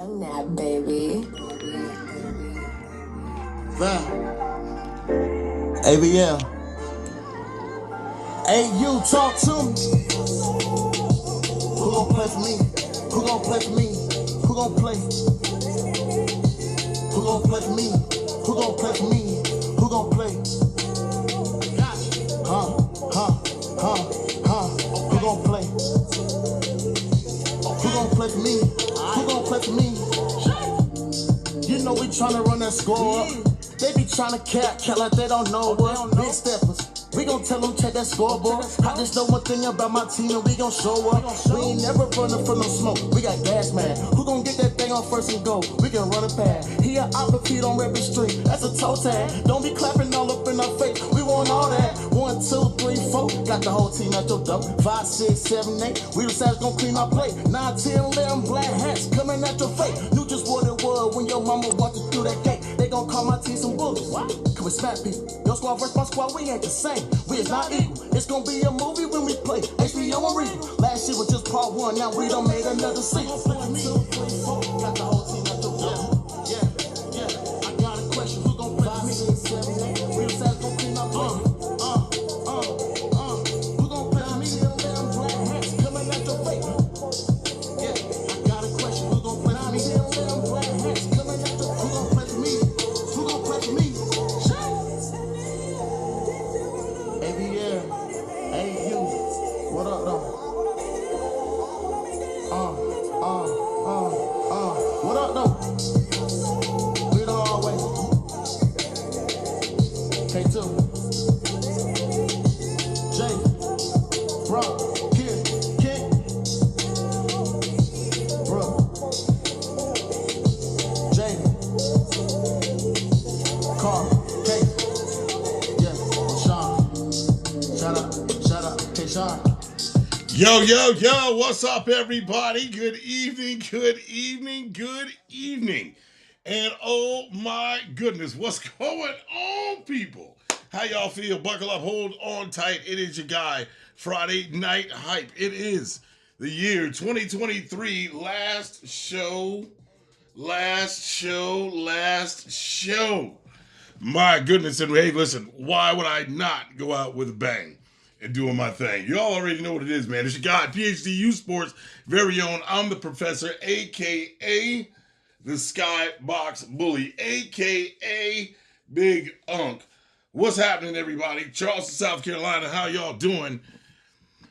Nap, baby. ABL. Hey, you talk to me. Who gon' play for me? Who gon' play for me? Who gon' play? Who gon' play for me? Who gon' play for me? Who gon' play? Huh? Huh? Huh? Huh? Who gon' play? Who gon' play for me? Who gon' play for me? You know we tryna run that score up. They be tryna cat like they don't know us. Big steppers. We gon' tell them check that scoreboard. I just know one thing about my team and we gon' show up. We ain't never running from no smoke. We got gas man. Who gon' get that thing on first and go? We can run it past. He a op if he don't rep the street. That's a toe tag. Don't be clapping all up in our face. We want all that. 1, 2, 3, 4. Got the whole team at your door. 5, 6, 7, 8. We decided gon' clean our plate. 9, 10, 11 black hats coming at your face. Knew just what it was when your mama walked you through that gate. They gon' call my team some bullets. Can we smack people? Your squad versus my squad, we ain't the same. We is not equal. It's gonna be a movie when we play. HBO and Regal. Last year was just part 1. Now we done made another sequel. 1, 2, 3, 4. Got the whole team at your door. Yeah. I got a question. Who gon' play for me? 5, 6, 7, 8. We decided gon' clean up. Who gon' play for me? 11 black hats coming at your face. Yeah. I got a question. Who gon' play for me? 11 black hats coming at your face. Who gon' play for me? Who gon' play for me? ABL. Hey, you. What up, though? What up, though? We the hard way. K2. Jay. Bro. Kid. Bro. Jay. Carl. K. Yeah. Sean. Shout out. K. Sean. Yo, what's up, everybody? Good evening. And oh my goodness, what's going on, people? How y'all feel? Buckle up, hold on tight. It is your guy, Friday Night Hype. It is the year 2023, last show. My goodness, and hey, listen, why would I not go out with a bang and doing my thing? Y'all already know what it is, man. It's your guy, PhD U Sports, very own. I'm the professor, a.k.a. the Skybox Bully, a.k.a. Big Unk. What's happening, everybody? Charleston, South Carolina, how y'all doing?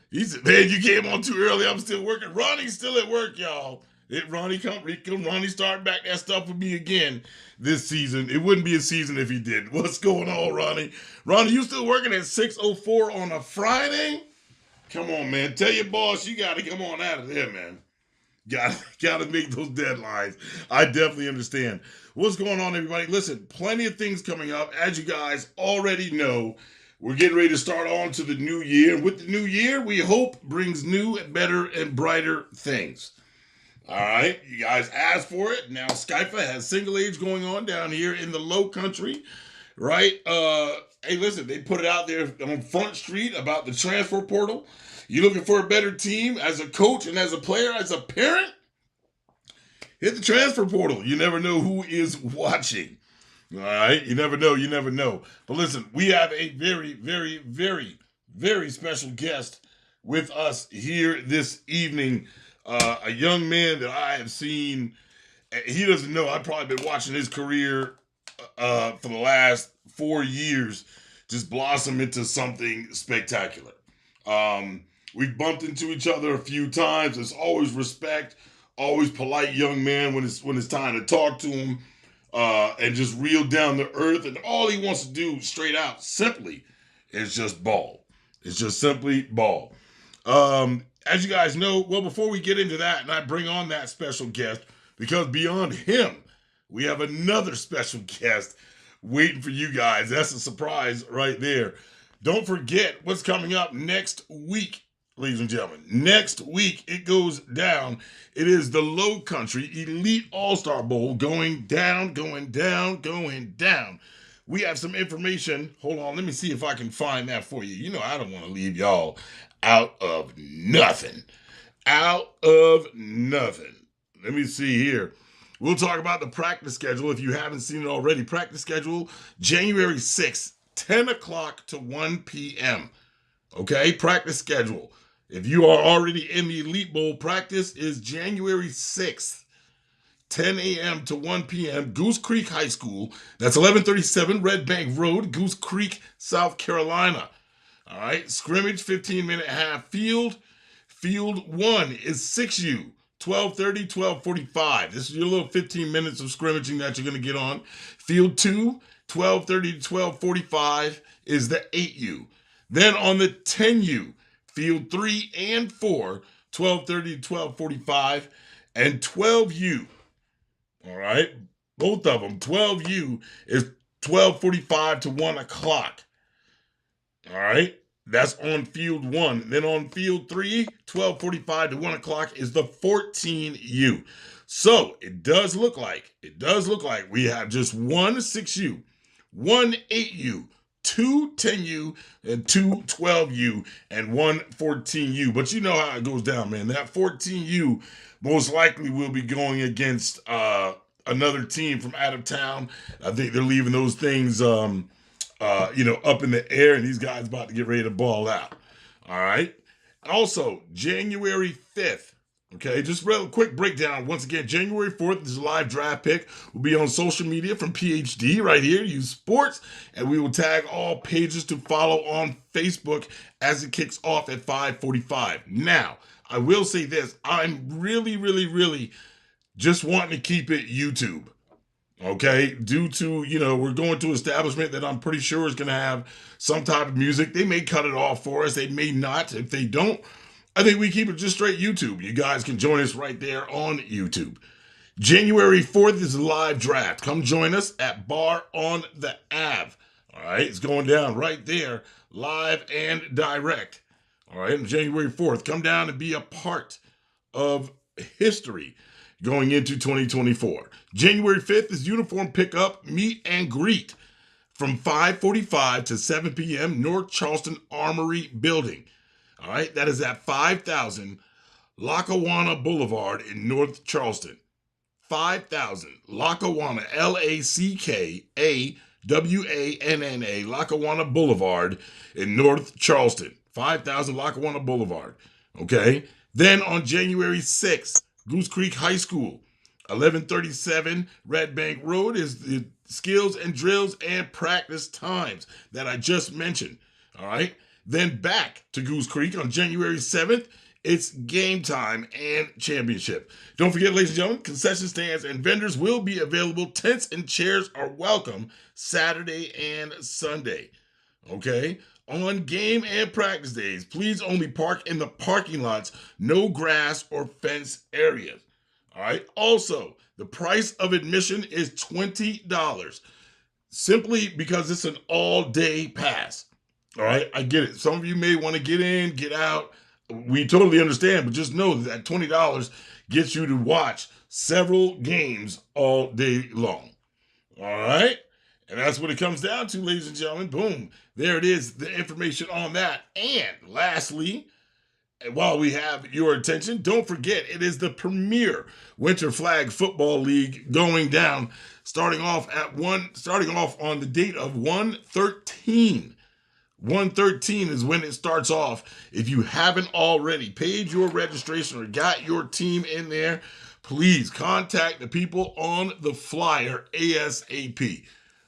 He said, man, you came on too early. I'm still working. Ronnie's still at work, y'all. Ronnie starting back that stuff with me again this season. It wouldn't be a season if he did. What's going on, Ronnie? Ronnie, you still working at 6:04 on a Friday? Come on, man. Tell your boss you got to come on out of there, man. Got to make those deadlines. I definitely understand. What's going on, everybody? Listen, plenty of things coming up. As you guys already know, we're getting ready to start on to the new year. With the new year, we hope brings new and better and brighter things. All right, you guys asked for it. Now Skyfa has single age going on down here in the Low Country, right? Hey, listen, they put it out there on Front Street about the transfer portal. You looking for a better team as a coach and as a player, as a parent? Hit the transfer portal. You never know who is watching. All right, you never know. But listen, we have a very special guest with us here this evening. A young man that I have seen. He doesn't know. I've probably been watching his career for the last 4 years just blossom into something spectacular. We've bumped into each other a few times. There's always respect, always polite young man when it's time to talk to him, and just real down to earth. And all he wants to do, straight out, simply, is just ball. It's just simply ball. As you guys know, well, before we get into that and I bring on that special guest, because beyond him, we have another special guest waiting for you guys. That's a surprise right there. Don't forget what's coming up next week, ladies and gentlemen. Next week, it goes down. It is the Low Country Elite All-Star Bowl going down. We have some information. Hold on, let me see if I can find that for you. You know, I don't want to leave y'all out of nothing. Let me see here. We'll talk about the practice schedule if you haven't seen it already. Practice schedule, January 6th, 10 o'clock to 1 p.m. Okay, practice schedule. If you are already in the Elite Bowl, practice is January 6th, 10 a.m. to 1 p.m. Goose Creek High School. That's 1137 Red Bank Road, Goose Creek, South Carolina. All right, scrimmage, 15-minute half field. Field 1 is 6U, 12:30, 12:45. This is your little 15 minutes of scrimmaging that you're going to get on. Field 2, 12:30 to 12:45 is the 8U. Then on the 10U, Field 3 and 4, 12:30 to 12:45, and 12U. All right, both of them. 12U is 12:45 to 1 o'clock. All right, that's on Field 1. Then on Field 3, 12:45 to 1 o'clock is the 14U. So it does look like we have just one 6U, one 8U, two 10U, and two 12U, and one 14U. But you know how it goes down, man. That 14U most likely will be going against another team from out of town. I think they're leaving those things up in the air, and these guys about to get ready to ball out. All right. Also, January 5th. Okay, just real quick breakdown. Once again, January 4th is a live draft pick. We'll be on social media from PhD right here, Use Sports, and we will tag all pages to follow on Facebook as it kicks off at 5:45. Now, I will say this. I'm really just wanting to keep it YouTube. Okay, due to, we're going to an establishment that I'm pretty sure is going to have some type of music. They may cut it off for us. They may not. If they don't, I think we keep it just straight YouTube. You guys can join us right there on YouTube. January 4th is a live draft. Come join us at Bar on the Ave. All right, it's going down right there, live and direct. All right, on January 4th, come down and be a part of history going into 2024. January 5th is uniform pickup, meet and greet from 5:45 to 7 p.m. North Charleston Armory Building. All right, that is at 5000 Lackawanna Boulevard in North Charleston. 5000 Lackawanna, Lackawanna, Lackawanna Boulevard in North Charleston. 5000 Lackawanna Boulevard. Okay, then on January 6th, Goose Creek High School, 1137 Red Bank Road is the skills and drills and practice times that I just mentioned. All right. Then back to Goose Creek on January 7th. It's game time and championship. Don't forget, ladies and gentlemen, concession stands and vendors will be available. Tents and chairs are welcome Saturday and Sunday. Okay. On game and practice days, please only park in the parking lots, no grass or fence areas. All right. Also, the price of admission is $20, simply because it's an all-day pass. All right. I get it. Some of you may want to get in, get out. We totally understand, but just know that $20 gets you to watch several games all day long. All right. And that's what it comes down to, ladies and gentlemen. Boom. There it is, the information on that. And lastly, while we have your attention, don't forget it is the premier Winter Flag Football League going down, starting off on the date of 1/13. 1/13 is when it starts off. If you haven't already paid your registration or got your team in there, please contact the people on the flyer ASAP.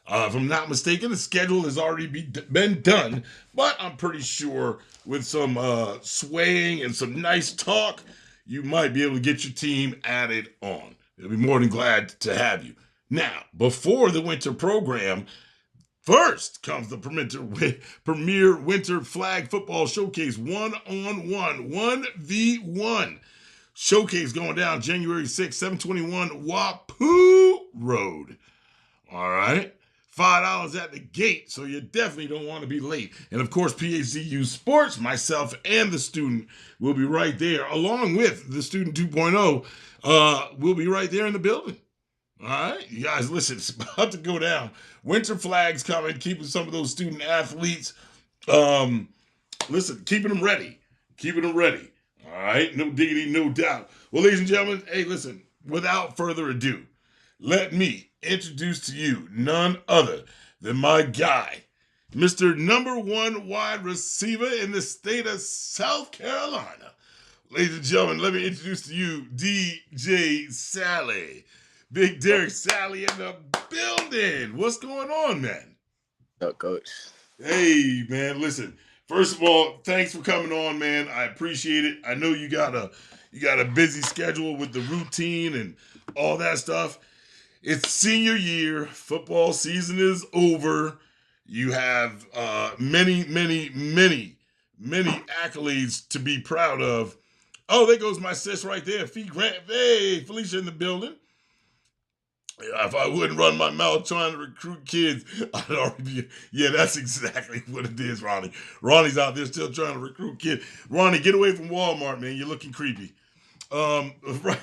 If I'm not mistaken, the schedule has already been done, but I'm pretty sure with some swaying and some nice talk, you might be able to get your team added on. They'll be more than glad to have you. Now, before the winter program, first comes the Premier Winter Flag Football Showcase 1-on-1, 1v1 showcase going down January 6th, 721 Wapoo Road. All right. $5 at the gate, so you definitely don't want to be late. And of course, PhD Sports, myself and the student will be right there, along with the student 2.0. We'll be right there in the building. All right, you guys, listen, it's about to go down. Winter flags coming, keeping some of those student athletes. Listen, keeping them ready. All right, no diggity, no doubt. Well, ladies and gentlemen, hey, listen, without further ado, let me introduce to you none other than my guy, Mr. Number One wide receiver in the state of South Carolina. Ladies and gentlemen, let me introduce to you DJ Sally. Big Derek Sally in the building. What's going on, man? Up, coach. Hey, man, listen. First of all, thanks for coming on, man. I appreciate it. I know you got a busy schedule with the routine and all that stuff. It's senior year. Football season is over. You have many, many, many, many accolades to be proud of. Oh, there goes my sis right there. Fee Grant. Hey, Felicia in the building. If I wouldn't run my mouth trying to recruit kids, I'd already be. Yeah, that's exactly what it is, Ronnie. Ronnie's out there still trying to recruit kids. Ronnie, get away from Walmart, man. You're looking creepy. Right.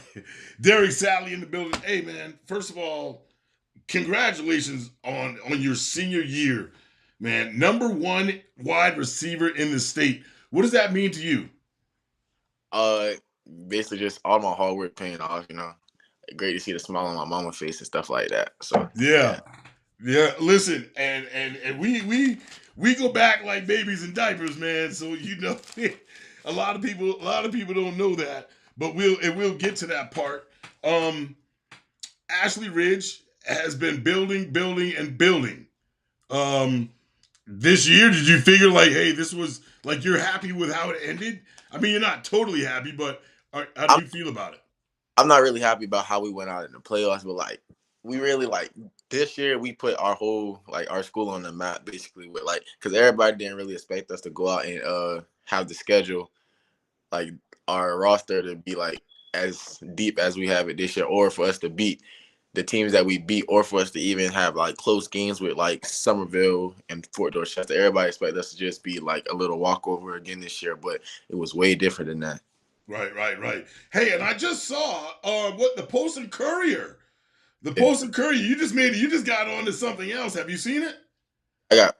Derek Sally in the building. Hey, man. First of all, congratulations on your senior year, man. Number one wide receiver in the state. What does that mean to you? Basically just all my hard work paying off, Great to see the smile on my mama's face and stuff like that. So Yeah. Listen, and we go back like babies in diapers, man. So a lot of people don't know that, but we'll get to that part. Ashley Ridge has been building, and building. This year, did you figure like, hey, this was like you're happy with how it ended? I mean, you're not totally happy, but how do you feel about it? I'm not really happy about how we went out in the playoffs, but like we really this year we put our whole our school on the map basically with because everybody didn't really expect us to go out and have the schedule our roster to be as deep as we have it this year, or for us to beat the teams that we beat, or for us to even have close games with Somerville and Fort Dorchester. Everybody expected us to just be a little walkover again this year, but it was way different than that. Right. Hey, and I just saw the Post and Courier. The Post and Courier, you just got on to something else. Have you seen it? I got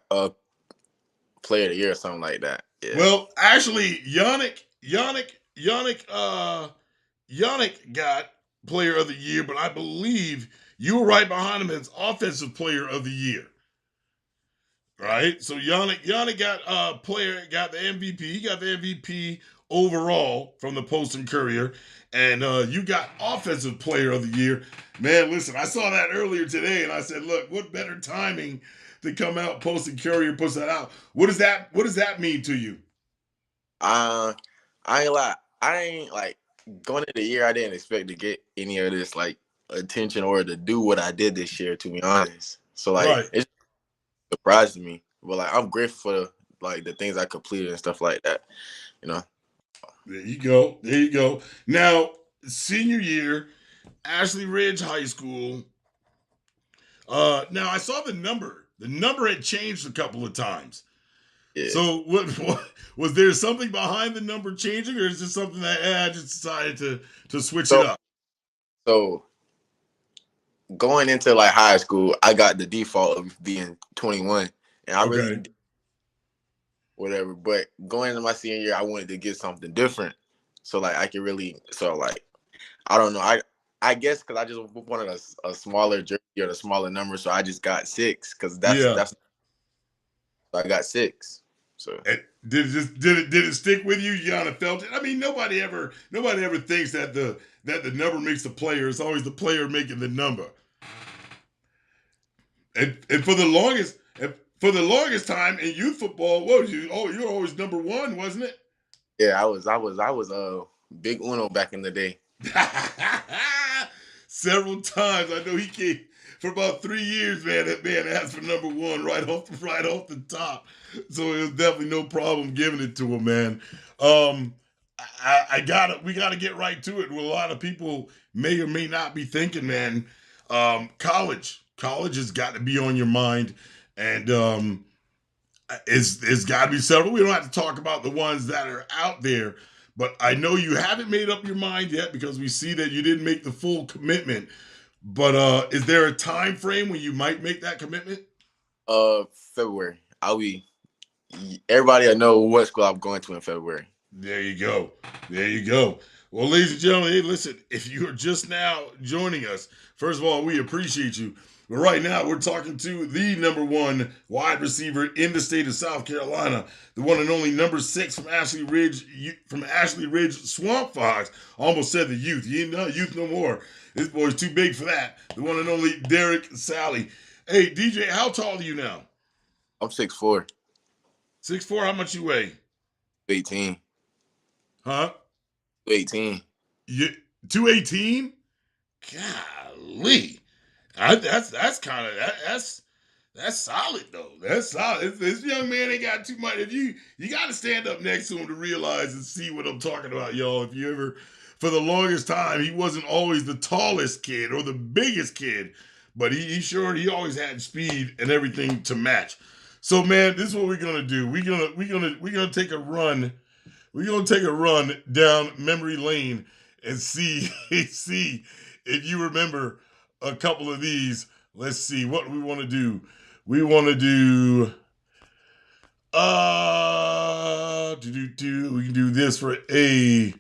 player of the year or something like that. Yeah. Well, actually, Yannick got player of the year, but I believe you were right behind him as offensive player of the year. Right? So Yannick got got the MVP. He got the MVP overall from the Post and Courier, and you got offensive player of the year. Man, listen, I saw that earlier today, and I said, look, what better timing to come out? Post and Courier puts that out. What does that mean to you? I ain't lie. I ain't going into the year. I didn't expect to get any of this attention or to do what I did this year, to be honest. So It surprised me, but I'm grateful for the things I completed and stuff like that. There you go. Now, senior year, Ashley Ridge High School. Now I saw the number. The number had changed a couple of times. Yeah. So what was there something behind the number changing, or is this something that I just decided to switch it up? So going into high school, I got the default of being 21, and I really whatever. But going into my senior year, I wanted to get something different, so I could really I don't know. I guess because I just wanted a smaller jersey or a smaller number, so I just got 6 because that's I got 6. So did it stick with you? You kind of felt it. I mean, nobody ever thinks that the number makes the player. It's always the player making the number. And for the longest time in youth football, what was you? Oh, you were always number 1, wasn't it? Yeah, I was big Uno back in the day. Several times. I know he came for about 3 years, man. That man asked for number 1 right off the top. So it was definitely no problem giving it to him, man. We gotta get right to it. Well, a lot of people may or may not be thinking, man. College has got to be on your mind, and it's got to be several. We don't have to talk about the ones that are out there, but I know you haven't made up your mind yet because we see that you didn't make the full commitment. But is there a time frame when you might make that commitment? February. Everybody will know what school I'm going to in February. There you go. Well, ladies and gentlemen, hey, listen, if you are just now joining us, first of all, we appreciate you. But right now, we're talking to the number one wide receiver in the state of South Carolina, the one and only number 6 from Ashley Ridge Swamp Fox. Almost said the youth. He ain't not youth no more. This boy's too big for that. The one and only Derek Sally. Hey, DJ, how tall are you now? I'm 6'4". 6'4", how much you weigh? 18. Huh? 18. You 218? Golly. That's kind of that's solid though. That's solid. This young man ain't got too much. If you got to stand up next to him to realize and see what I'm talking about, y'all. If you ever, for the longest time, he wasn't always the tallest kid or the biggest kid, but he always had speed and everything to match. So man, this is what we're gonna do. We're gonna take a run. We're gonna take a run down memory lane and see if you remember a couple of these. Let's see what we want to do. We want to do we can do this for A.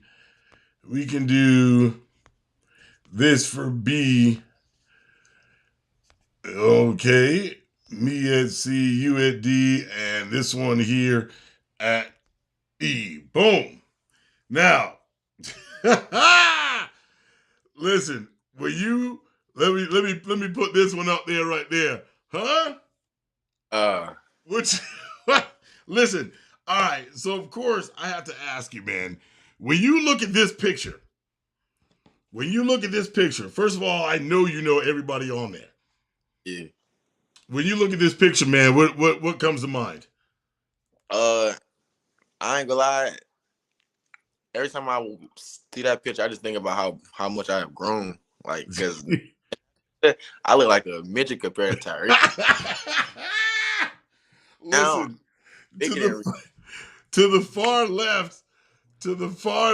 We can do this for B. Okay. Me at C, you at D, and this one here at E. Boom. Now, listen, will you let me put this one up there right there. Huh? Which listen, all right, so of course I have to ask you, man, when you look at this picture, first of all, I know you know everybody on there. Yeah. When you look at this picture, man, what comes to mind? I ain't gonna lie. Every time I see that picture, I just think about how much I have grown. Like, because I look like a midget compared to Tyreek. Listen, to the far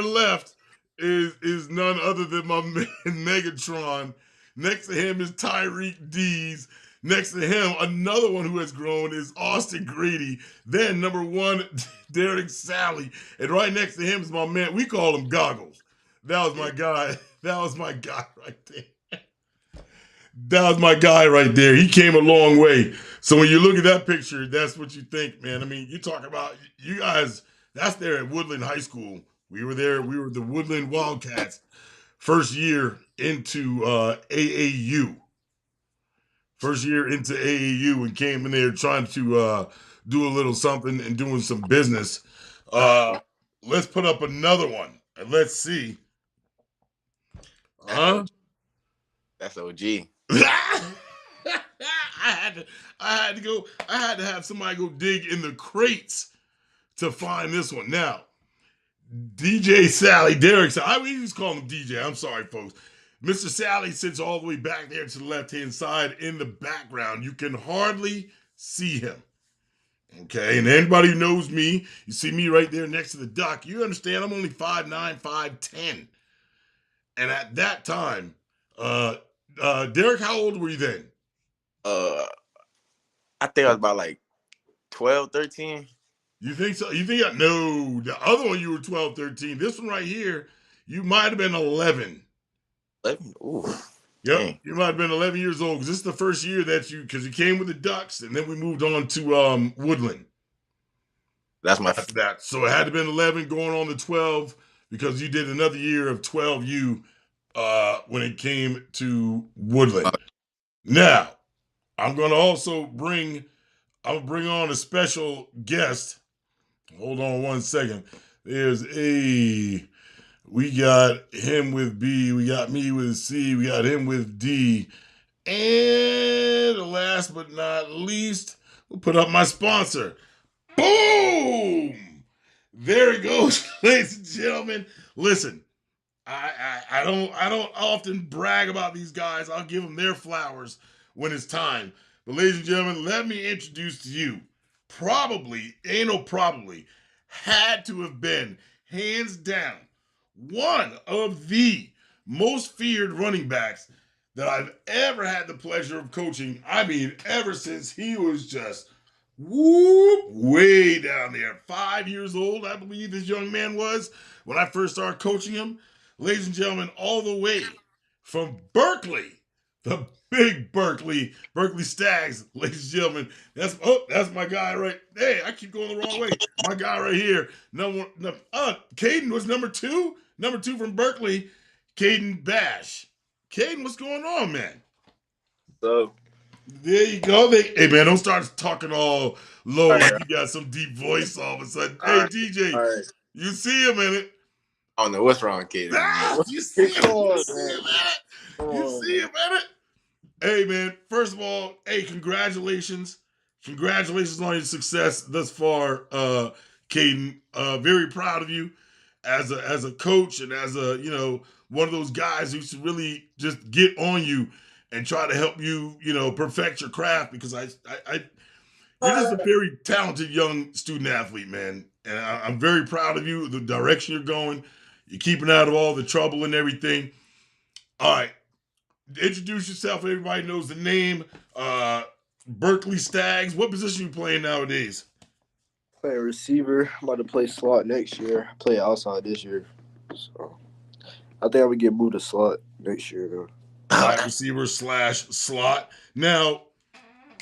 left is none other than my man Megatron. Next to him is Tyreek Dees. Next to him, another one who has grown is Austin Grady. Then number 1, Derek Sally. And right next to him is my man. We call him Goggles. That was my guy. That was my guy right there. That was my guy right there. He came a long way. So when you look at that picture, that's what you think, man. I mean, you talk about you guys. That's there at Woodland High School. We were there. We were the Woodland Wildcats. First year into AAU. First year into AAU and came in there trying to do a little something and doing some business. Let's put up another one and let's see. That's OG. I had to have somebody go dig in the crates to find this one. Now, DJ Sally, Derek Sally, we just call him DJ. I'm sorry, folks. Mr. Sally sits all the way back there to the left-hand side in the background. You can hardly see him. Okay, and anybody who knows me, you see me right there next to the duck. You understand I'm only 5'9", 5'10". And at that time, Derek, how old were you then? I think I was about like 12, 13. You think so? You think no, the other one you were 12, 13. This one right here, you might have been 11. 11? Ooh. Yep, Dang. you might have been 11 years old because this is the first year that because you came with the Ducks and then we moved on to Woodland. That's my After that. So it had to been 11 going on to 12 because you did another year of 12U when it came to Woodland. Now, I'm going to also bring on a special guest. Hold on one second. We got him with B, we got me with C, we got him with D. And last but not least, we'll put up my sponsor. Boom! There he goes, ladies and gentlemen. Listen, I don't often brag about these guys. I'll give them their flowers when it's time. But ladies and gentlemen, let me introduce to you, probably had to have been, hands down, one of the most feared running backs that I've ever had the pleasure of coaching. I mean, ever since he was just way down there. 5 years old, I believe this young man was when I first started coaching him. ladies and gentlemen, all the way from Berkeley, the big Berkeley Stags, ladies and gentlemen. That's my guy right. Hey, I keep going the wrong way. My guy right here. Caden was number two from Berkeley, Caden Bash. Caden, what's going on, man? So, There you go. Hey man, don't start talking all low all like right, you got some deep voice all of a sudden. all Hey right, DJ, all right. you see him in it. I don't know what's wrong, Kaden. Ah, you see him. Come You on, see man. him in it. Come You on, see him in it. Hey man, first of all, hey, congratulations. Congratulations on your success thus far, Caden. Very proud of you as a coach and as a, one of those guys who should really just get on you and try to help you, perfect your craft because you're just a very talented young student athlete, man. And I'm very proud of you, the direction you're going. You're keeping out of all the trouble and everything. All right. Introduce yourself. Everybody knows the name. Berkeley Stags. What position you playing nowadays? Playing receiver. I'm about to play slot next year. I play outside this year. So I think I'm gonna get moved to slot next year though. Wide receiver / slot. Now,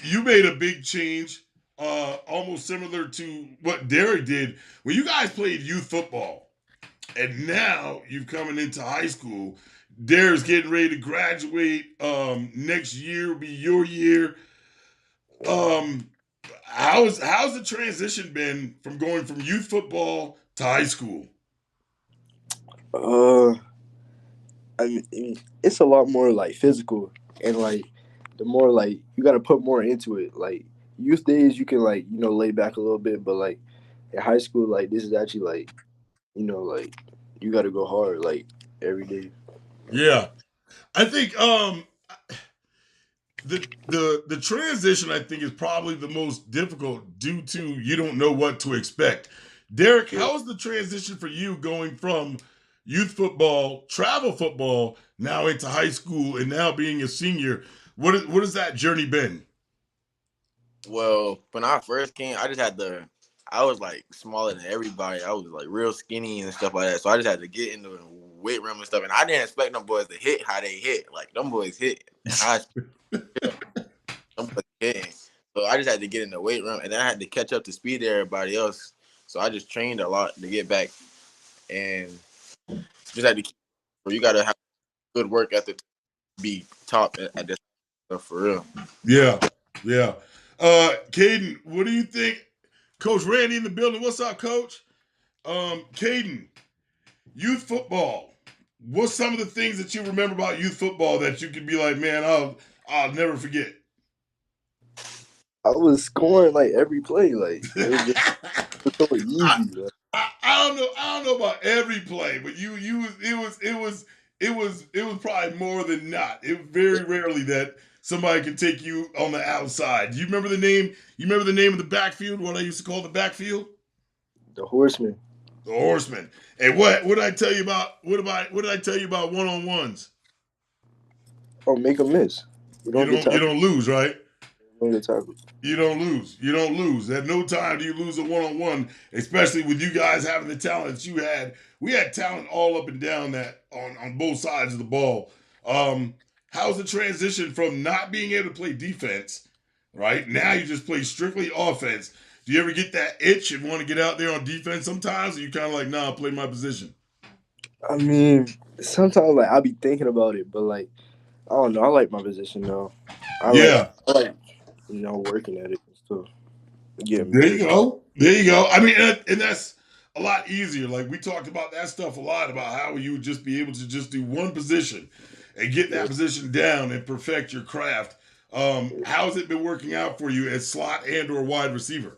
you made a big change, almost similar to what Derek did when you guys played youth football. And now you've coming into high school. Derek's getting ready to graduate. Next year will be your year. How's the transition been from going from youth football to high school? Uh, I mean, it's a lot more like physical and like the more like you got to put more into it. Like youth days, you can like lay back a little bit, but like in high school, like this is actually like like you got to go hard like every day. Yeah. I think the transition I think is probably the most difficult due to you don't know what to expect. Derek, how is the transition for you going from youth football, travel football, now into high school and now being a senior? What has that journey been? Well, when I first came, I was like smaller than everybody. I was like real skinny and stuff like that. So I just had to get into the weight room and stuff. And I didn't expect them boys to hit how they hit. Like them boys hit. So I just had to get in the weight room and then I had to catch up to speed to everybody else. So I just trained a lot to get back and just had to keep. So you gotta have good work ethic to be top at this stuff for real. Yeah. Caden, what do you think? Coach Randy in the building. What's up, Coach? Caden, youth football. What's some of the things that you remember about youth football that you could be like, man, I'll never forget? I was scoring like every play, like it was just so easy. I don't know about every play, but it was probably more than not. It was very rarely that somebody could take you on the outside. Do you remember the name? You remember the name of the backfield? What I used to call the backfield? The Horseman. The Horseman. And what did I tell you about? What did I tell you about one-on-ones? Oh, make a miss. You don't lose, right? You don't get tackled. You don't lose. You don't lose. At no time do you lose a one-on-one, especially with you guys having the talent that you had. We had talent all up and down that on both sides of the ball. How's the transition from not being able to play defense, right? Now you just play strictly offense. Do you ever get that itch and want to get out there on defense sometimes? Or you kind of like, nah, I'll play my position? I mean, sometimes like I'll be thinking about it, but like I don't know. I like my position though. I like working at it and stuff. Yeah. There you go. There you go. I mean, and that's a lot easier. Like we talked about that stuff a lot about how you would just be able to just do one position and get that position down and perfect your craft. How's it been working out for you as slot and or wide receiver?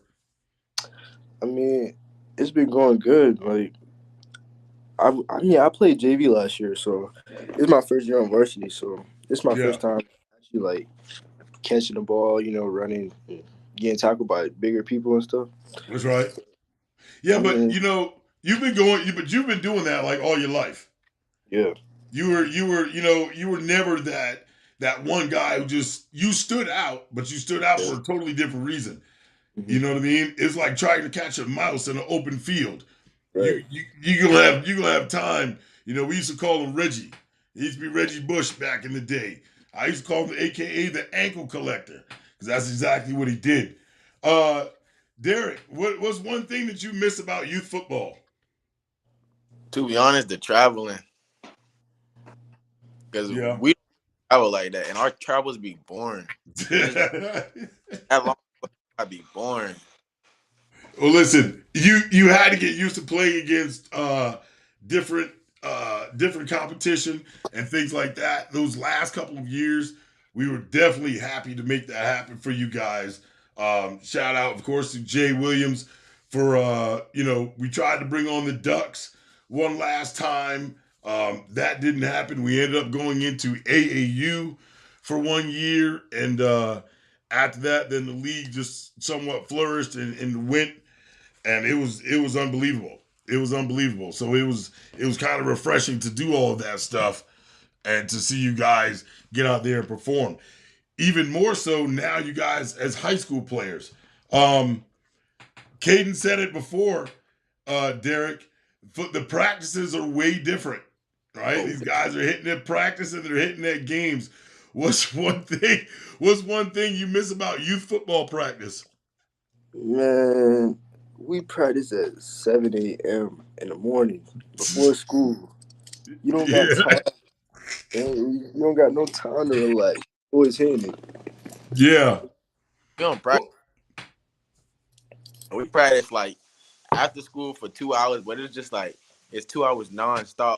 I mean, it's been going good. Like I played JV last year, so it's my first year on varsity. So it's my first time actually like catching the ball, running, getting tackled by bigger people and stuff. That's right. Yeah, but you've been doing that like all your life. Yeah. You were never that one guy who just you stood out, but you stood out for a totally different reason. Mm-hmm. You know what I mean? It's like trying to catch a mouse in an open field. Right. You're gonna have time You know, we used to call him Reggie. He used to be Reggie Bush back in the day. I used to call him AKA the ankle collector because that's exactly what he did. Uh, Derek, what's one thing that you miss about youth football? To be honest, the traveling, because Yeah. we don't travel like that, and our travels be boring. That long, I'd be boring. Well, listen, you had to get used to playing against different different competition and things like that. Those last couple of years, we were definitely happy to make that happen for you guys. Shout out, of course, to Jay Williams for we tried to bring on the Ducks one last time. That didn't happen. We ended up going into AAU for 1 year, and after that, then the league just somewhat flourished and went, and it was unbelievable. It was unbelievable. So it was kind of refreshing to do all of that stuff and to see you guys get out there and perform. Even more so now, you guys as high school players. Caden said it before, Derek. The practices are way different, right? These guys are hitting their practice and they're hitting their games. What's one thing you miss about youth football practice? Man, we practice at 7 a.m. in the morning before school. You don't got time. You don't got no time to relax. Always hitting it. Yeah. We don't practice. We practice like after school for 2 hours, but it's just like it's 2 hours nonstop.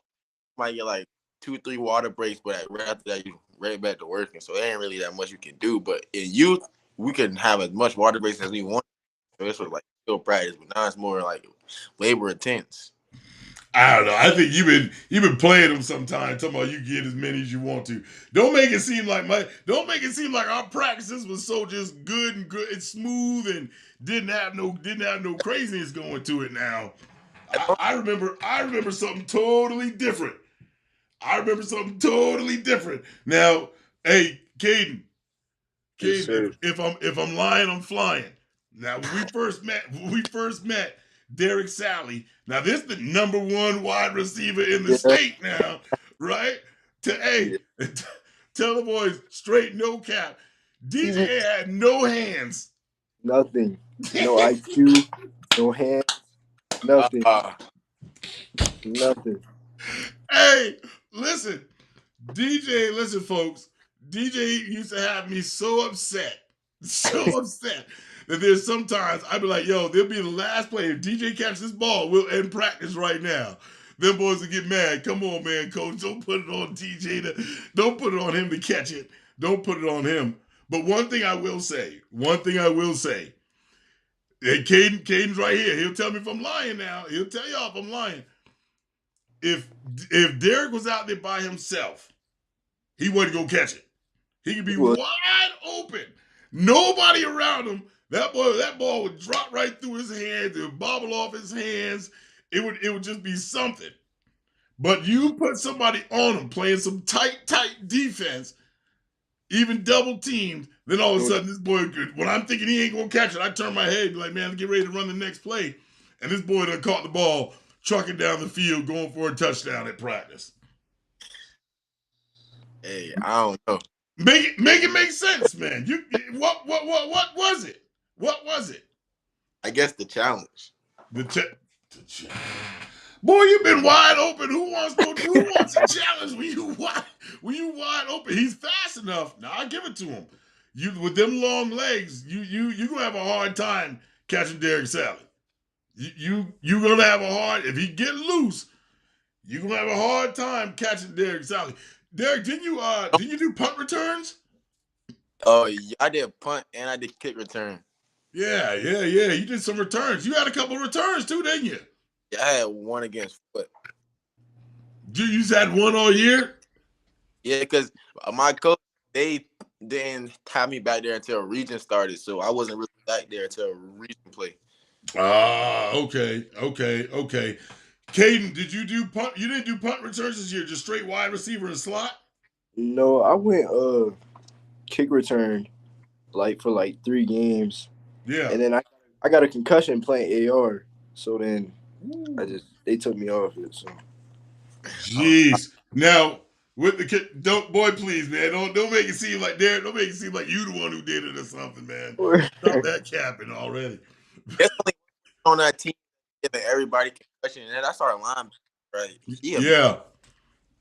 Might get like 2-3 water breaks, but right after that you right back to working. So there ain't really that much you can do. But in youth, we can have as much water breaks as we want. So it's sort of like still practice, but now it's more like labor intense. I don't know. I think you've been playing them sometimes, talking about you get as many as you want to. Don't make it seem like our practices was so just good and smooth and didn't have no craziness going to it. Now, I remember something totally different. Now, hey, Caden, Yes, if I'm lying, I'm flying. Now, when we first met Derek Sally. Now, this is the number one wide receiver in the state now, right? Tell the boys straight, no cap. DJ had no hands. Nothing. No IQ, no hands, nothing. Nothing. Hey, listen, listen, folks. DJ used to have me so upset that there's sometimes I'd be like, yo, they'll be the last play. If DJ catches this ball, we'll end practice right now. Them boys will get mad. Come on, man, coach. Don't put it on DJ. Don't put it on him to catch it. Don't put it on him. But one thing I will say, and Caden's right here. He'll tell me if I'm lying now. He'll tell y'all if I'm lying. If Derek was out there by himself, he wouldn't go catch it. He could be wide open. Nobody around him. That ball would drop right through his hands. It would bobble off his hands. It would just be something. But you put somebody on him playing some tight defense, even double teamed, then all of a sudden this boy could, when I'm thinking he ain't gonna catch it, I turn my head and be like, man, get ready to run the next play. And this boy done caught the ball, trucking down the field, going for a touchdown at practice. Hey, I don't know. Make it make sense, man. What was it? What was it? I guess the challenge. The challenge. Boy, you've been wide open. Who wants a challenge when you wide open? He's fast enough. Now I give it to him. You with them long legs, you gonna have a hard time catching Derek Sally. You gonna have a hard if he get loose. You gonna have a hard time catching Derek Sally. Derek, didn't you do punt returns? Oh, yeah, I did punt and I did kick return. Yeah. You did some returns. You had a couple of returns too, didn't you? Yeah, I had one against Foot. You just had one all year? Yeah, because my coach, they didn't have me back there until region started, so I wasn't really back there until region play. Okay. Caden, did you do punt? You didn't do punt returns this year, just straight wide receiver and slot? No, I went kick return for 3 games. Yeah. And then I got a concussion playing AR. So then they took me off it. So Jeez. Now with the kid, don't boy, please, man, don't make it seem like Derek. Don't make it seem like you the one who did it or something, man. Stop that capping already. There's only on that team giving everybody concussion, and that's our line, right? Yeah.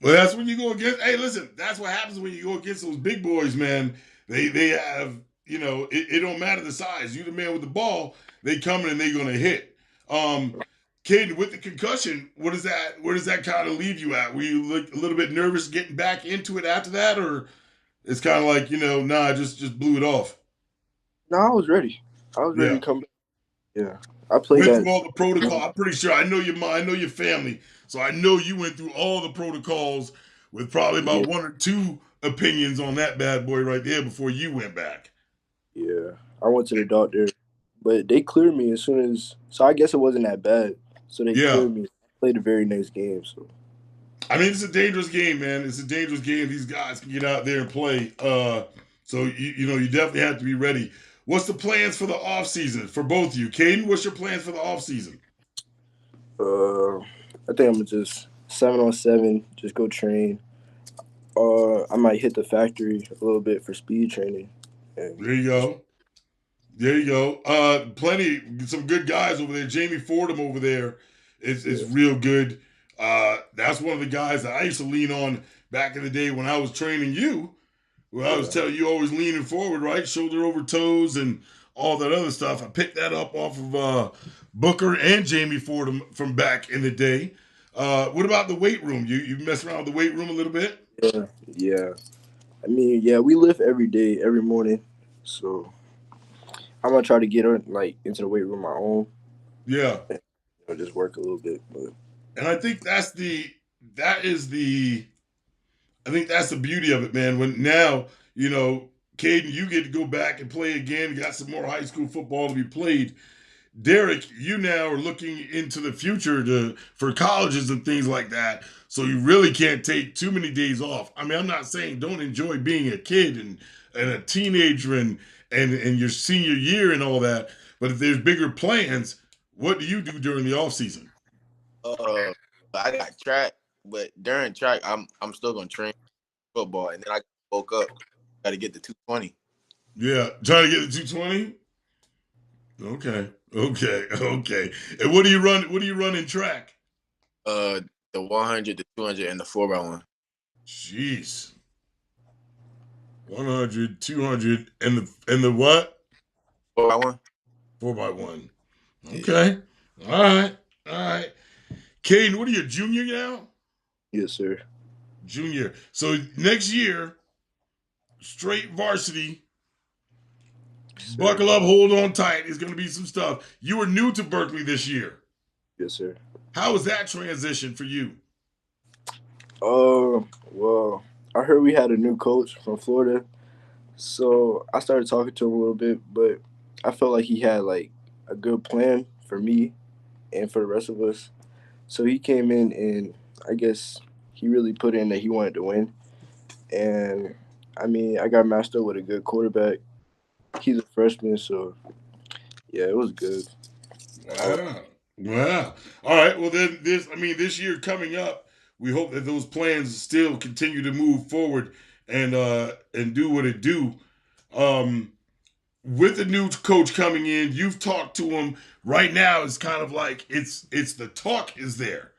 Well, that's when you go against. Hey, listen, that's what happens when you go against those big boys, man. They have, it don't matter the size. You the man with the ball, they coming and they gonna hit. Caden, with the concussion, where does that kind of leave you at? Were you a little bit nervous getting back into it after that, or it's kind of like, nah, just blew it off? No, I was ready. I was ready Yeah. to come back. Yeah. I played Went that. through all the protocol. I'm pretty sure I know your mom, I know your family, so I know you went through all the protocols with probably about one or two opinions on that bad boy right there before you went back. Yeah. I went to the doctor, but they cleared me as soon as. So I guess it wasn't that bad. So they cleared me. I played the very next game. So. I mean, it's a dangerous game, man. It's a dangerous game. These guys can get out there and play. So you definitely have to be ready. What's the plans for the off season for both of you? Caden, what's your plans for the off season? I think I'm gonna just 7-on-7, just go train. I might hit the factory a little bit for speed training. There you go. Some good guys over there. Jamie Fordham over there is real good. That's one of the guys that I used to lean on back in the day when I was training you. Well, I was telling you always leaning forward, right? Shoulder over toes and all that other stuff. I picked that up off of Booker and Jamie Fordham from back in the day. What about the weight room? You mess around with the weight room a little bit? Yeah. I mean, we lift every day, every morning. So I'm gonna try to get into the weight room on my own. Yeah. Just work a little bit. But. And I think that's the beauty of it, man. When now, Caden, you get to go back and play again. Got some more high school football to be played. Derek, you now are looking into the future for colleges and things like that. So you really can't take too many days off. I mean, I'm not saying don't enjoy being a kid and a teenager and your senior year and all that. But if there's bigger plans, what do you do during the off season? I got track, but during track, I'm still gonna train football, and then I woke up, got to get the 220. Yeah, trying to get the 220. Okay. And what do you run? What do you run in track? The 100, the 200, and the 4x1. Jeez. 100, 200, and the what? 4x1. 4x1. Okay. All right. Caden, what are you, a junior now? Yes, sir. Junior. So next year, straight varsity. Sir. Buckle up, hold on tight. It's going to be some stuff. You were new to Berkeley this year. Yes, sir. How was that transition for you? Well, I heard we had a new coach from Florida. So I started talking to him a little bit, but I felt like he had a good plan for me and for the rest of us. So he came in and I guess he really put in that he wanted to win. And I mean, I got matched up with a good quarterback. He's a freshman, so yeah, it was good. Wow. All right. Well, then this year coming up, we hope that those plans still continue to move forward and do what it do. With the new coach coming in, you've talked to him. Right now, it's kind of like it's the talk is there,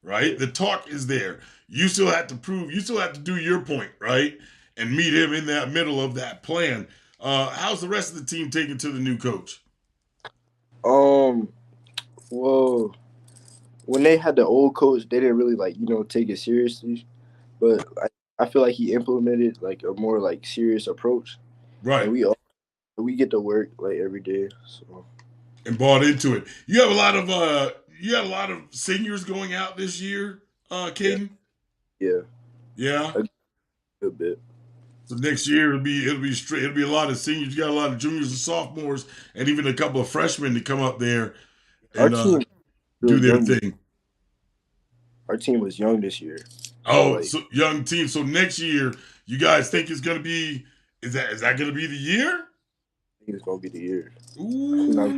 right? The talk is there. You still have to prove. You still have to do your point, right? And meet him in that middle of that plan. How's the rest of the team taking to the new coach? Well, when they had the old coach, they didn't really take it seriously. But I feel like he implemented a more serious approach. Right. And we get to work every day. So. And bought into it. You have a lot of seniors going out this year, Caden? Yeah. Yeah. A good bit. So next year it'll be straight. It'll be a lot of seniors. You got a lot of juniors and sophomores, and even a couple of freshmen to come up there and do their thing. Our team was young this year. So young team. So next year, you guys think it's gonna be? Is that gonna be the year? I think it's gonna be the year. Ooh. I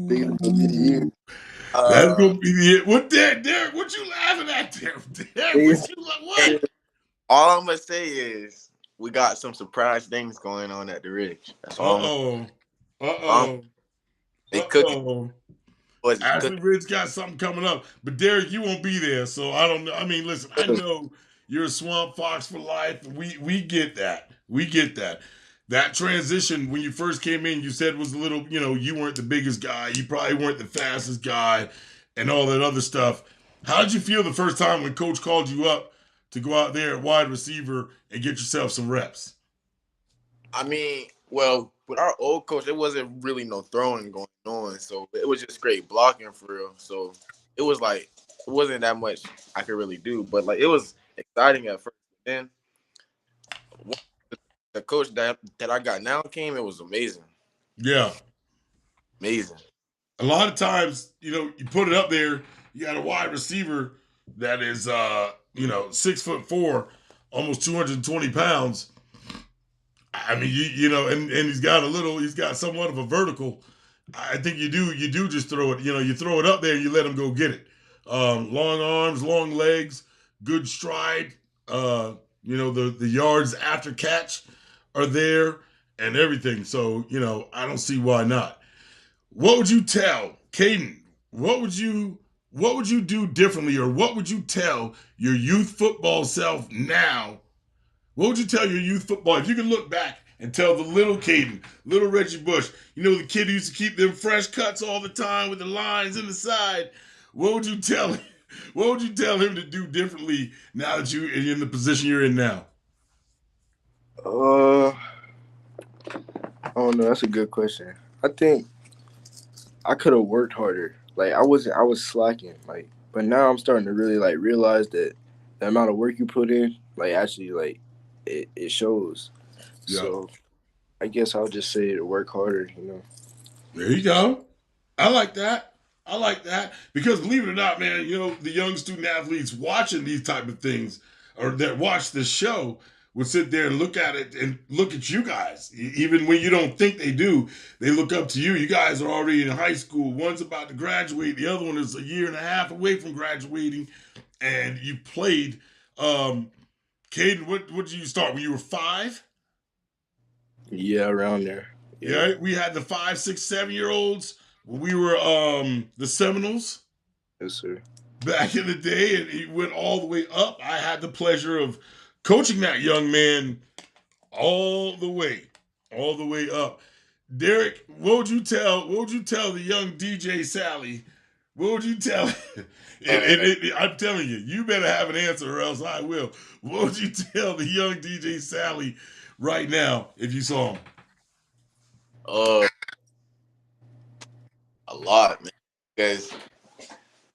think it's gonna be the year. That's Uh, gonna be it. What Derek? What you laughing at, Derek? He's- What? all I'm gonna say is we got some surprise things going on at the Ridge. That's Uh all I'm. oh. Uh Um, oh. they Uh cooking. oh. Boys is Ashley cooking. Ridge got something coming up, but Derek, you won't be there, so I don't know. I mean, listen, I know you're a Swamp Fox for life. We get that. We get that. That transition when you first came in, you said was a little. You weren't the biggest guy. You probably weren't the fastest guy, and all that other stuff. How did you feel the first time when Coach called you up to go out there at wide receiver and get yourself some reps? I mean, well, with our old coach, it wasn't really no throwing going on, so it was just straight blocking for real. So it was like it wasn't that much I could really do, but like it was exciting at first. Then the coach that I got now came, it was amazing, Yeah. amazing. A lot of times, you put it up there, you got a wide receiver that is 6'4", almost 220 pounds. I mean, and he's got somewhat of a vertical. I think you do just throw it, you throw it up there and you let him go get it. Long arms, long legs, good stride. The yards after catch are there and everything. So, I don't see why not. What would you tell Caden? What would you do differently, or what would you tell your youth football self now? What would you tell your youth football if you could look back and tell the little Caden, little Reggie Bush, the kid who used to keep them fresh cuts all the time with the lines in the side? What would you tell him? What would you tell him to do differently now that you're in the position you're in now? I don't know. That's a good question. I think I could have worked harder. Like I was slacking. Like, but now I'm starting to really like realize that the amount of work you put in, like actually like it shows. Yeah. So I guess I'll just say to work harder. There you go. I like that. I like that because believe it or not, man, the young student athletes watching these type of things or that watch this show would sit there and look at it and look at you guys. Even when you don't think they do, they look up to you. You guys are already in high school. One's about to graduate. The other one is a year and a half away from graduating. And you played. Caden, what did you start when you were 5? Yeah, around there. Yeah, we had the 5, 6, 7-year-olds. We were the Seminoles. Yes, sir. Back in the day, and he went all the way up. I had the pleasure of coaching that young man all the way up. Derek, what would you tell the young DJ Sally? What would you tell? I'm telling you, you better have an answer or else I will. What would you tell the young DJ Sally right now if you saw him? A lot, man. Because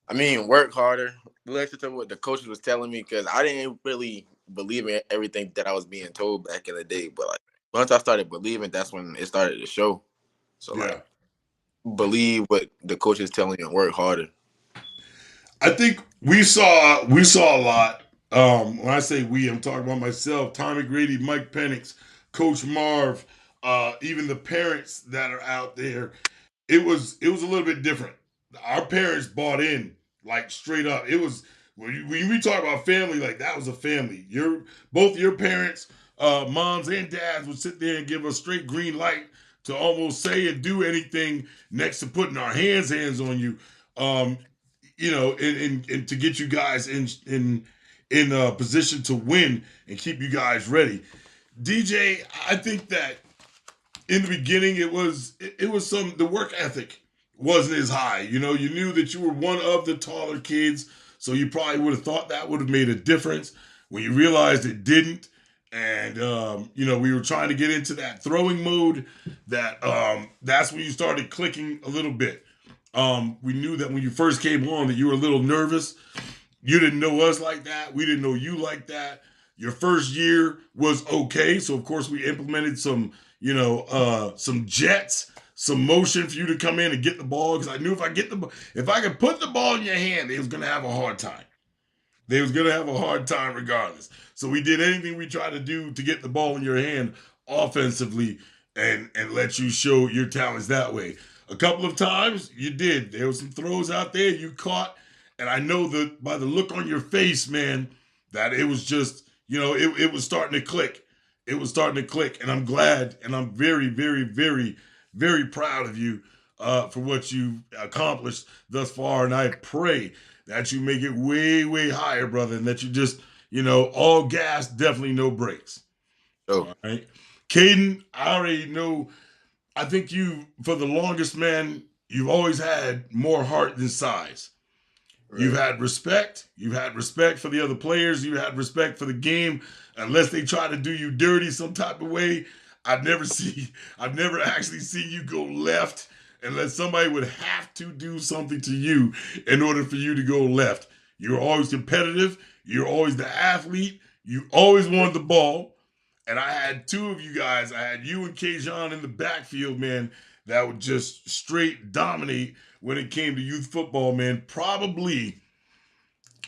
I mean, work harder. Listen to what the coach was telling me because I didn't really believe in everything that I was being told back in the day. But like once I started believing, that's when it started to show. So like, believe what the coach is telling you and work harder. I think we saw a lot. When I say we, I'm talking about myself, Tommy Grady, Mike Penix, Coach Marv, even the parents that are out there. It was a little bit different. Our parents bought in, like straight up. It was when we talk about family, like that was a family. Both your parents, moms and dads, would sit there and give us straight green light to almost say and do anything next to putting our hands on you. And to get you guys in a position to win and keep you guys ready. DJ, I think that in the beginning it was the work ethic wasn't as high. You knew that you were one of the taller kids, so you probably would have thought that would have made a difference. When you realized it didn't, and we were trying to get into that throwing mode, that's when you started clicking a little bit. We knew that when you first came on that you were a little nervous. You didn't know us like that. We didn't know you like that. Your first year was okay. So of course we implemented some jets, some motion for you to come in and get the ball. Because I knew if I could put the ball in your hand, they was going to have a hard time. They was going to have a hard time regardless. So we did anything we tried to do to get the ball in your hand offensively and let you show your talents that way. A couple of times you did. There were some throws out there you caught, and I know that by the look on your face, man, that it was just, it was starting to click. It was starting to click, and I'm glad, and I'm very, very, very, very proud of you for what you've accomplished thus far. And I pray that you make it way, way higher, brother, and that you just, all gas, definitely no brakes. Oh, All right. Caden, I already know. I think for the longest, man, you've always had more heart than size. Right. You've had respect. You've had respect for the other players. You've had respect for the game. Unless they try to do you dirty some type of way, I've never actually seen you go left unless somebody would have to do something to you in order for you to go left. You're always competitive. You're always the athlete. You always wanted the ball. And I had two of you guys. I had you and Kajon in the backfield, man, that would just straight dominate when it came to youth football, man. Probably,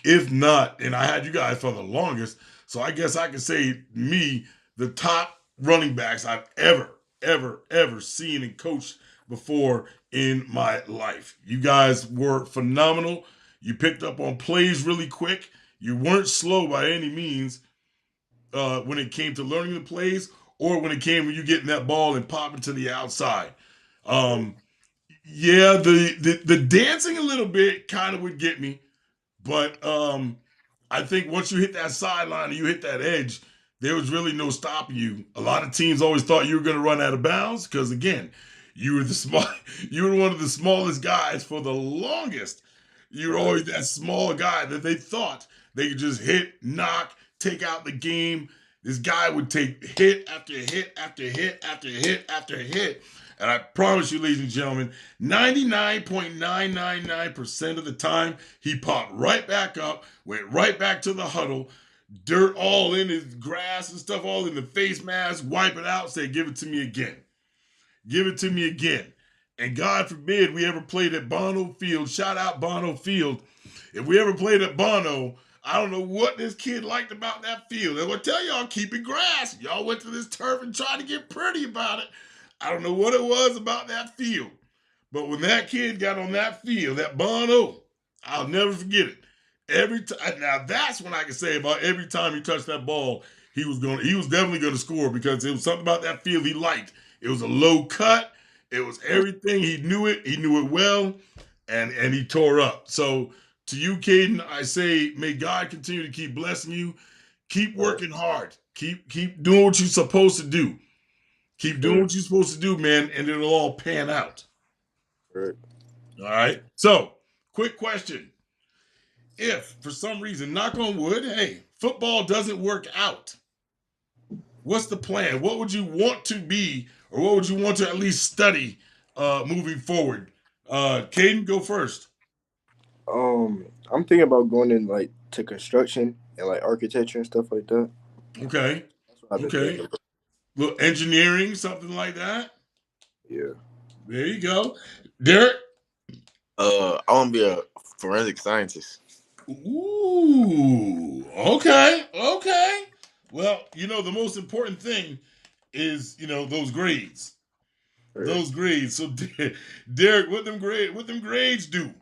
if not, and I had you guys for the longest. So I guess I could say the top running backs I've ever seen and coached before in my life. You guys were phenomenal. You picked up on plays really quick. You weren't slow by any means. When it came to learning the plays, or when you getting that ball and popping to the outside. Yeah, the dancing a little bit kind of would get me, but I think once you hit that sideline and you hit that edge, there was really no stopping you. A lot of teams always thought you were going to run out of bounds because, again, you were one of the smallest guys for the longest. You were always that small guy that they thought they could just hit, knock, take out the game. This guy would take hit after hit after hit after hit after hit. And I promise you, ladies and gentlemen, 99.999% of the time, he popped right back up, went right back to the huddle, dirt all in his grass and stuff, all in the face mask, wipe it out, say, give it to me again. Give it to me again. And God forbid we ever played at Bono Field. Shout out Bono Field. If we ever played at Bono, I don't know what this kid liked about that field. And I'll tell y'all, keep it grass. Y'all went to this turf and tried to get pretty about it. I don't know what it was about that field. But when that kid got on that field, that Bono, I'll never forget it. Every time, now that's when I can say about every time he touched that ball, he was definitely going to score because it was something about that field he liked. It was a low cut. It was everything. He knew it well, and he tore up. So to you, Caden, I say, may God continue to keep blessing you. Keep working hard. Keep doing what you're supposed to do. Keep doing what you're supposed to do, man, and it'll all pan out. Right. All right. So, quick question. If, for some reason, knock on wood, hey, football doesn't work out, what's the plan? What would you want to be, or what would you want to at least study moving forward? Caden, go first. I'm thinking about going in to construction and architecture and stuff like that. Okay. That's what I've been thinking about. Little engineering, something like that. Yeah. There you go. Derek? I want to be a forensic scientist. Ooh. Okay. Well, the most important thing is, those grades. Right. Those grades. So, Derek, what them grades do?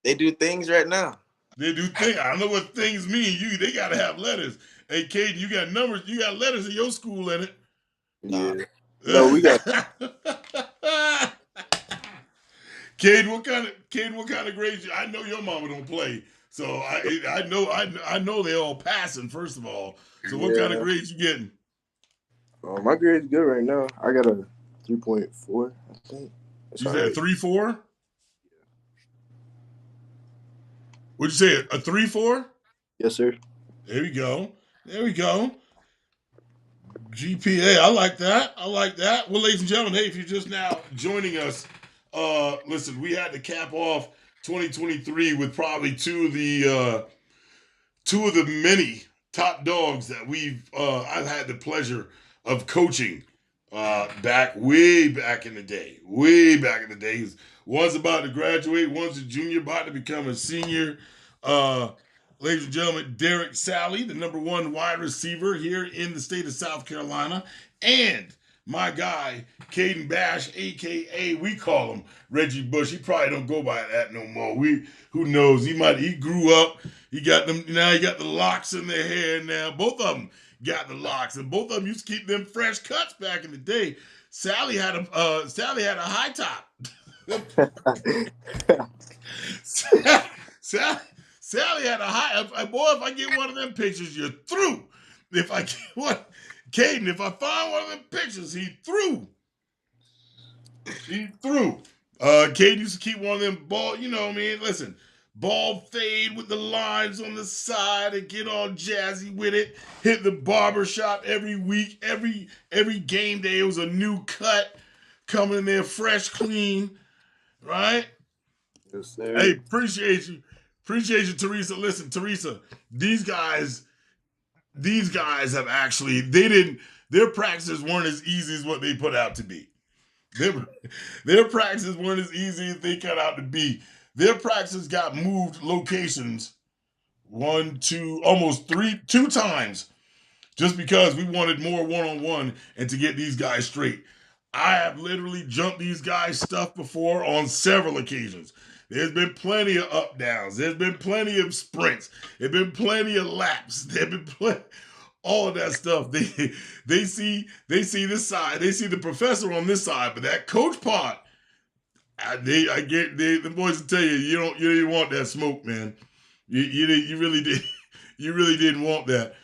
They do things right now. They do things. I don't know what things mean. They gotta have letters. Hey, Caden, you got numbers. You got letters in your school in it. Yeah. No, we got. Caden, what kind of grades? I know your mama don't play, so I know they all passing. First of all, so what kind of grades you getting? My grade's good right now. I got a 3.4, I think. You said a 3.4? What'd you say? A 3.4? Yes, sir. There we go. GPA. I like that. Well, ladies and gentlemen, hey, if you're just now joining us, listen, we had to cap off 2023 with probably two of the many top dogs that I've had the pleasure of coaching way back in the day. One's about to graduate, one's a junior, about to become a senior. Ladies and gentlemen, Derek Salley, the #1 wide receiver here in the state of South Carolina, and my guy, Caden Bash, aka we call him Reggie Bush. He probably don't go by that no more. Who knows? He grew up. He got them now. He got the locks in their hair now. Both of them got the locks, and both of them used to keep them fresh cuts back in the day. Sally had a high top. Sally had a high. Boy, if I get one of them pictures, you're through. If I get one, Caden, if I find one of them pictures, he threw. He threw. Caden used to keep one of them ball. You know what I mean? Listen, ball fade with the lines on the side and get all jazzy with it. Hit the barber shop every week. Every game day, it was a new cut coming in there, fresh, clean. Right? Yes, sir. Hey, appreciate you, Teresa. Listen, Teresa, these guys have actually their practices weren't as easy as what they put out to be. Their practices weren't as easy as they cut out to be. Their practices got moved locations 1, 2, almost 2 times just because we wanted more one-on-one and to get these guys straight. I have literally jumped these guys' stuff before on several occasions. There's been plenty of up downs. There's been plenty of sprints. There's been plenty of laps. There's been all of that stuff. They see this side. They see the professor on this side, but that coach part, the boys will tell you, you didn't want that smoke, man. You really did. You really didn't want that.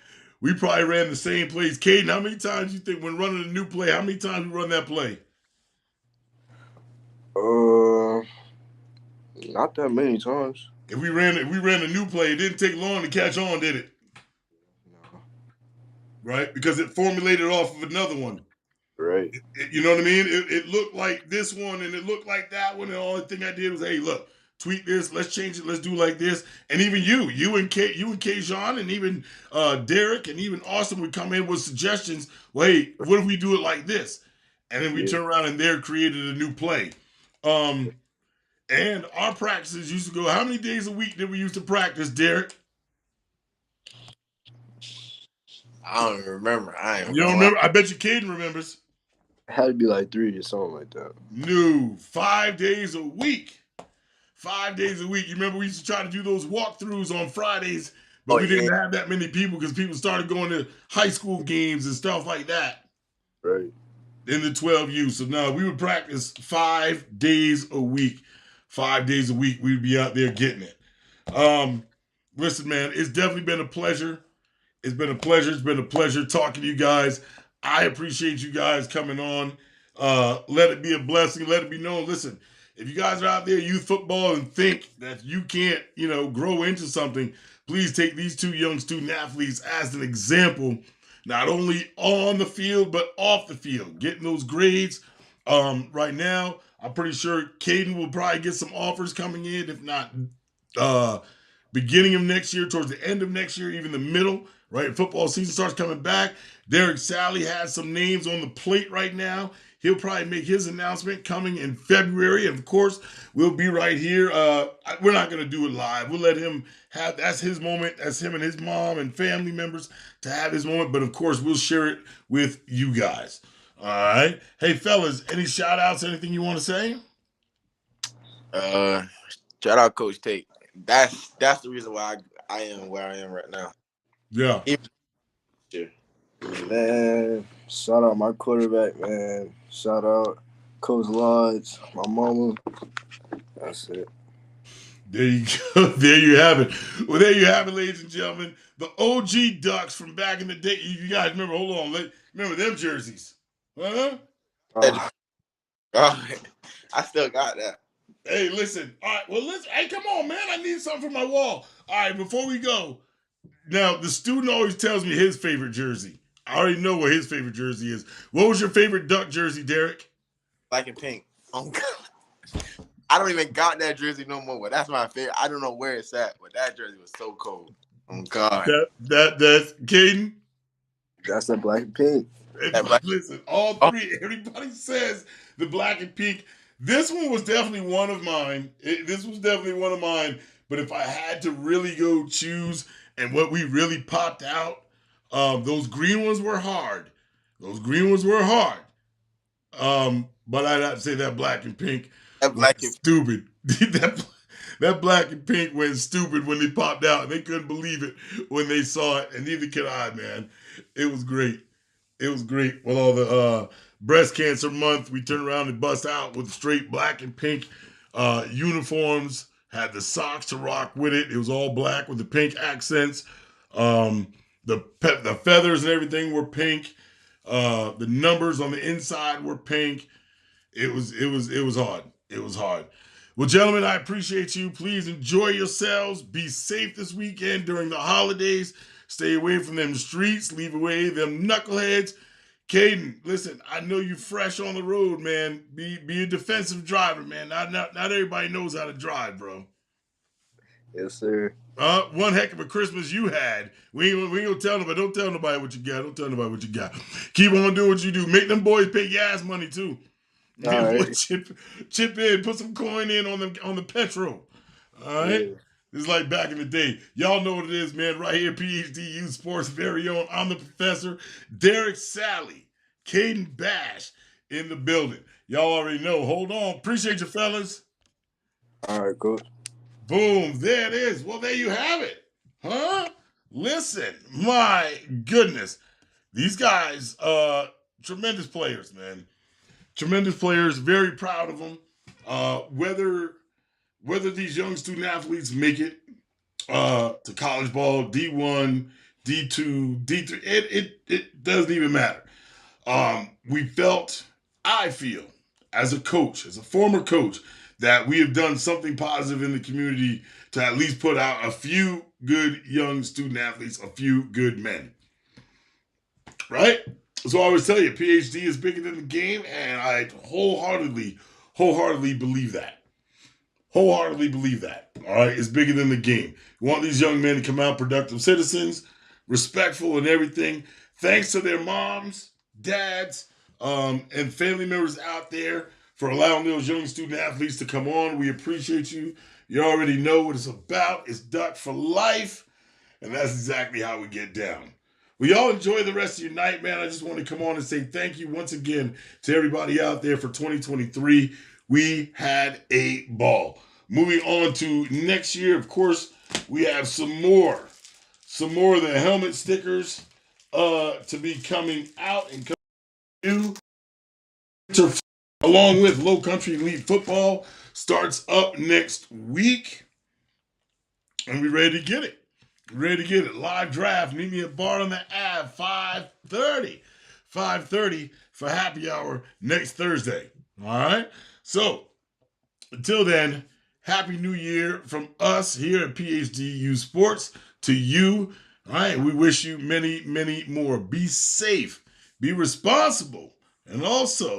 We probably ran the same plays. Caden, how many times you think when running a new play, how many times we run that play? Not that many times. If we ran a new play, it didn't take long to catch on, did it? No. Right? Because it formulated off of another one. Right. You know what I mean? It looked like this one and it looked like that one, and the only thing I did was, hey, look, tweak this, let's change it, let's do like this. And even you and Kayjon and even Derek and even Austin would come in with suggestions. Well, hey, what if we do it like this? And then we turn around and there created a new play. And our practices used to go, how many days a week did we used to practice, Derek? I don't even remember. You don't remember? I bet you Caden remembers. It had to be like 3 or something like that. No, 5 days a week. 5 days a week. You remember we used to try to do those walkthroughs on Fridays, but we didn't have that many people because people started going to high school games and stuff like that. Right. In the 12U. So no, we would practice 5 days a week. 5 days a week, we'd be out there getting it. Listen, man, it's definitely been a pleasure. It's been a pleasure talking to you guys. I appreciate you guys coming on. Let it be a blessing. Let it be known. Listen, if you guys are out there youth football and think that you can't, grow into something, please take these 2 young student athletes as an example, not only on the field, but off the field, getting those grades. Right now, I'm pretty sure Caden will probably get some offers coming in, if not beginning of next year, towards the end of next year, even the middle, right? Football season starts coming back. Derek Sally has some names on the plate right now. He'll probably make his announcement coming in February. And of course, we'll be right here. We're not going to do it live. We'll let him that's his moment. That's him and his mom and family members to have his moment. But of course, we'll share it with you guys. All right. Hey, fellas, any shout outs, anything you want to say? Shout out Coach Tate. That's the reason why I am where I am right now. Yeah. Man, shout out my quarterback, man. Shout out Coach Lodge, my mama. That's it. There you go. There you have it. Well, there you have it, ladies and gentlemen. The OG Ducks from back in the day. You guys remember, hold on. Remember them jerseys. Huh? I still got that. Hey, listen. All right. Well, listen. Hey, come on, man. I need something for my wall. All right. Before we go, now the student always tells me his favorite jersey. I already know what his favorite jersey is. What was your favorite Duck jersey, Derek? Black and pink. Oh God. I don't even got that jersey no more. But that's my favorite. I don't know where it's at, but that jersey was so cold. Oh God. That's Caden. That's the black and pink. Listen, all three. Everybody says the black and pink. This one was definitely one of mine. But if I had to really go choose, and what we really popped out, those green ones were hard. But I'd have to say that black and pink That went black and stupid. that black and pink went stupid when they popped out, and they couldn't believe it when they saw it, and neither could I, man. It was great. It was great. With all the breast cancer month, we turned around and bust out with straight black and pink uniforms. Had the socks to rock with it. It was all black with the pink accents. The feathers and everything were pink. The numbers on the inside were pink. It was hard. It was hard. Well, gentlemen, I appreciate you. Please enjoy yourselves. Be safe this weekend during the holidays. Stay away from them streets. Leave away them knuckleheads. Caden, listen, I know you fresh on the road, man. Be a defensive driver, man. Not everybody knows how to drive, bro. Yes, sir. One heck of a Christmas you had. We ain't gonna tell nobody. Don't tell nobody what you got. Don't tell nobody what you got. Keep on doing what you do. Make them boys pay gas money too. All right. Chip in, put some coin in on the petrol. All right. Yeah. It's like back in the day. Y'all know what it is, man. Right here, PhD Youth Sports very own. I'm the professor. Derek Sally, Caden Bash in the building. Y'all already know. Hold on. Appreciate you, fellas. All right, coach. Boom. There it is. Well, there you have it. Huh? Listen, my goodness. These guys, tremendous players, man. Tremendous players. Very proud of them. Whether these young student athletes make it to college ball, D1, D2, D3, it doesn't even matter. I feel, as a coach, as a former coach, that we have done something positive in the community to at least put out a few good young student athletes, a few good men. Right? So I always tell you, PhD is bigger than the game, and I wholeheartedly believe that. Wholeheartedly believe that. All right, it's bigger than the game. We want these young men to come out productive citizens, respectful and everything. Thanks to their moms, dads, and family members out there for allowing those young student athletes to come on. We appreciate you. You already know what it's about. It's Duck for life, and that's exactly how we get down. Well, y'all enjoy the rest of your night, man. I just want to come on and say thank you once again to everybody out there for 2023. We had a ball. Moving on to next year, of course, we have some more of the helmet stickers to be coming out and coming new. Along with Low Country Elite Football starts up next week, and we're ready to get it. Live draft. Meet me at Bar on the Ave, 5:30 for happy hour next Thursday. All right. So until then, Happy New Year from us here at PhD Youth Sports to you. All right. We wish you many, many more. Be safe. Be responsible. And also,